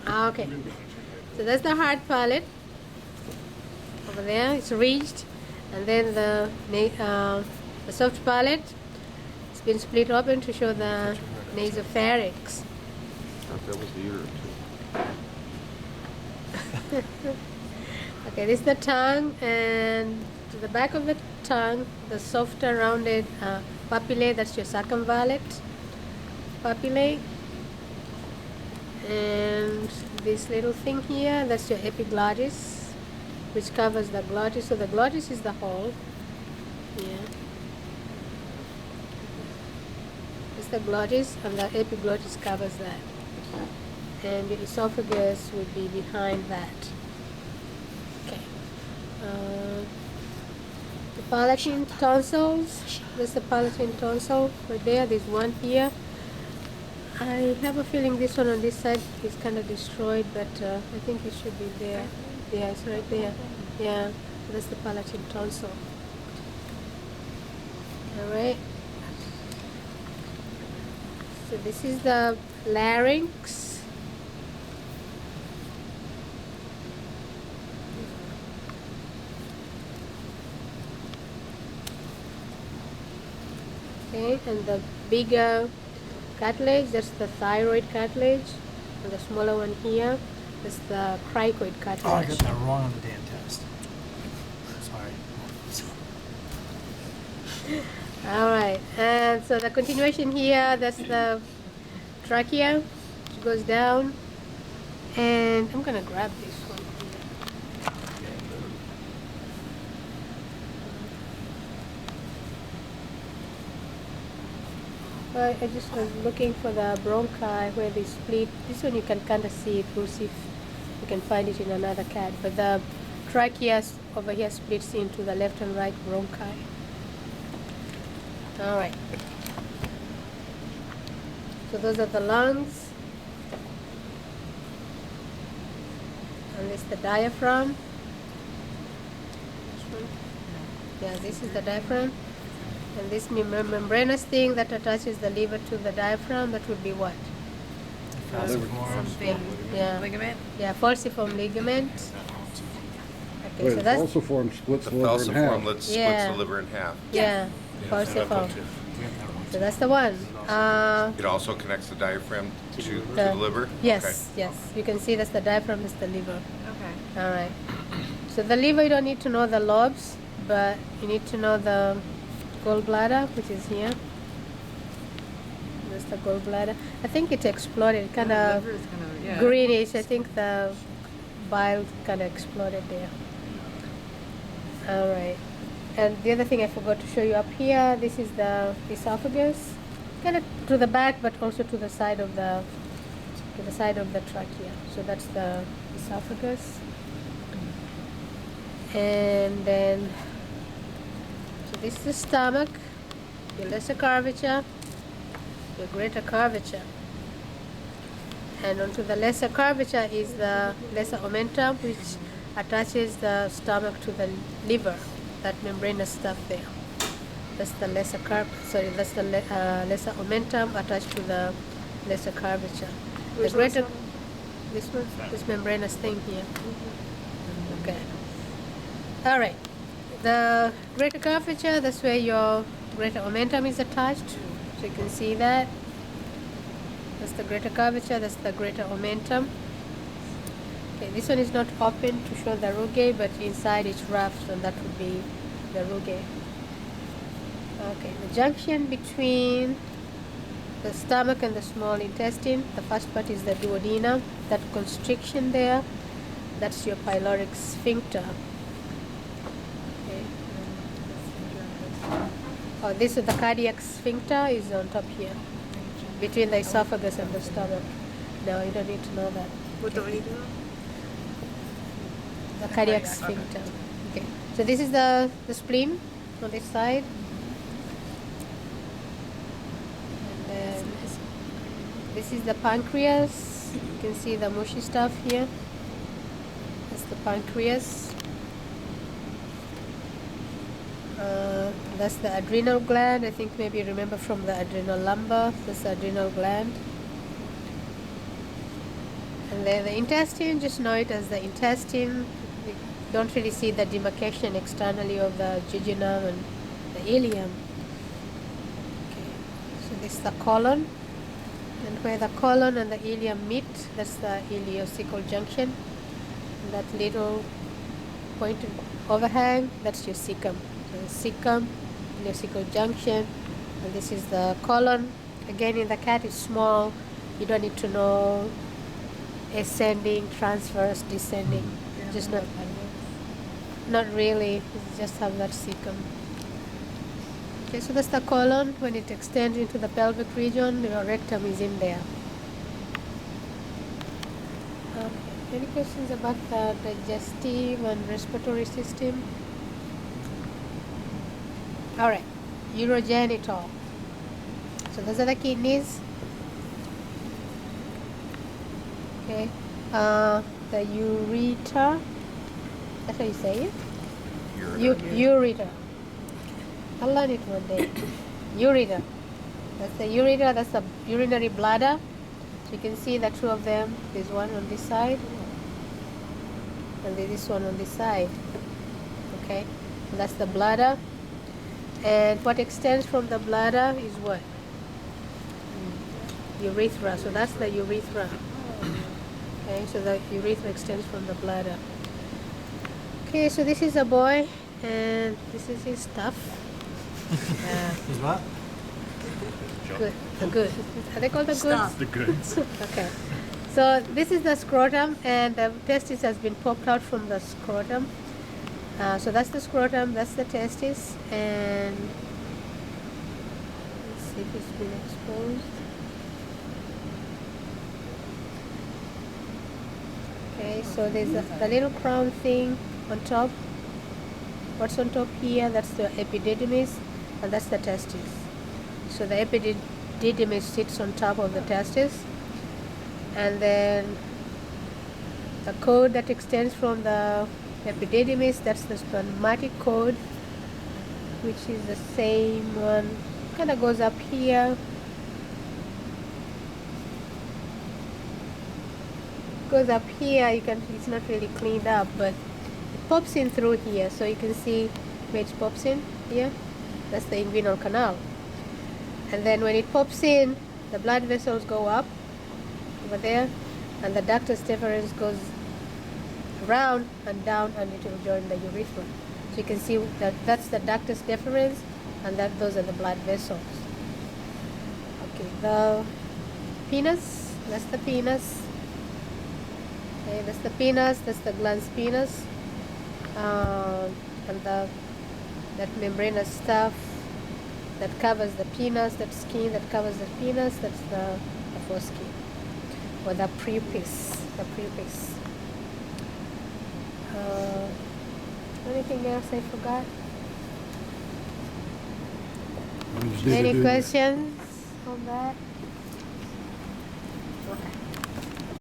Okay. So that's the hard palate. Over there, it's reached. And then the soft palate, it's been split open to show the nasopharynx. That was the uterus too. Okay, this is the tongue, and to the back of the tongue, the softer rounded papillae, that's your circumvallate papillae. And this little thing here, that's your epiglottis, which covers the glottis. So the glottis is the hole here. It's the glottis, and the epiglottis covers that. And the esophagus would be behind that. Okay. The palatine tonsils. There's the palatine tonsil right there. There's one here. I have a feeling this one on this side is kind of destroyed, but I think it should be there. Yeah, it's right there. Yeah, that's the palatine tonsil. All right. So this is the larynx. Okay, and the bigger cartilage, that's the thyroid cartilage, and the smaller one here, that's the cricoid cartilage. Oh, I got that wrong on the damn test. Sorry. All right, and so the continuation here, that's the trachea, which goes down, and I'm gonna grab this one here. I just was looking for the bronchi where they split. This one you can kind of see it. We'll see if you can find it in another cat. But the trachea over here splits into the left and right bronchi. All right. So those are the lungs. And this is the diaphragm. This one. Yeah, this is the diaphragm. And this membranous thing that attaches the liver to the diaphragm, that would be what? Something. Yeah. Ligament? Yeah, falciform ligament. Okay, Wait, so that's falciform splits The the liver in half. falciform splits Yeah. the liver in half. yeah, falciform. So that's the one. It also connects the diaphragm to The- the liver? Yes, yes. You can see that's the diaphragm, that's the liver. Okay. All right. So the liver, you don't need to know the lobes, but you need to know the gallbladder, which is here. That's the gallbladder. I think it exploded, kind of Liver is kinda- yeah. greenish. I think the bile kind of exploded there. All right. And the other thing I forgot to show you up here, this is the esophagus, kind of to the back, but also to the side of the trachea. So that's the esophagus. And then, so this is the stomach, your lesser curvature, your greater curvature. And onto the lesser curvature is the lesser omentum, which attaches the stomach to the liver, that membranous stuff there. That's the lesser that's the lesser omentum attached to the lesser curvature. Where's the greater, this this membranous thing here. Okay. All right. The greater curvature, that's where your greater omentum is attached. So you can see that. That's the greater curvature, that's the greater omentum. Okay, this one is not open to show the rugae, but inside it's rough, so that would be the rugae. Okay, the junction between the stomach and the small intestine, the first part is the duodenum. That constriction there, that's your pyloric sphincter. Okay. Oh, this is the cardiac sphincter is on top here, between the esophagus and the stomach. No, you don't need to know that. What do we need to know? The cardiac sphincter. Okay. So this is the spleen on this side. And then this is the pancreas. You can see the mushy stuff here. That's the pancreas. That's the adrenal gland. I think maybe you remember from the adrenal lumbar. That's the adrenal gland. And And then the intestine, just know it as the intestine. You don't really see the demarcation externally of the jejunum and the ileum. Okay, so this is the colon, and where the colon and the ileum meet, that's the ileocecal junction. And that little pointed overhang, that's your cecum. So the cecum, ileocecal junction, and this is the colon. Again, in the cat, it's small. You don't need to know ascending, transverse, descending. Just not really. It's just have that cecum. Okay, so that's the colon. When it extends into the pelvic region, your rectum is in there. Okay. Any questions about the digestive and respiratory system? All right, urogenital. So those are the kidneys. Okay, the ureter. That's how you say it. Ureter. I'll learn it one day. Ureter. That's the ureter. That's the urinary bladder. So you can see the two of them. There's one on this side, and there's this one on this side. Okay, so that's the bladder. And what extends from the bladder is what? Urethra. So that's the urethra. Okay, so the urethra extends from the bladder. Okay, so this is a boy, and this is his stuff. Is what? Good. The good. Are they called the goods? Stuff. The goods. Okay. So this is the scrotum, and the testis has been popped out from the scrotum. So that's the scrotum, that's the testis, and let's see if it's been exposed. Okay, so there's the little crown thing on top. What's on top here? That's the epididymis, and that's the testis. So the epididymis sits on top of the testis, and then the cord that extends from the epididymis, that's the spermatic cord, which is the same one. Kind of goes up here. Goes up here. You can. It's not really cleaned up, but it pops in through here. So you can see where it pops in here. That's the inguinal canal. And then when it pops in, the blood vessels go up over there, and the ductus deferens goes around and down, and it will join the urethra. So you can see that that's the ductus deferens, and that those are the blood vessels. Okay, the penis, that's the penis. Okay, that's the penis, that's the glans penis, and that membranous stuff that covers the penis, that skin that covers the penis, that's the foreskin, or the prepuce, the prepuce. Anything else I forgot? Any questions on that?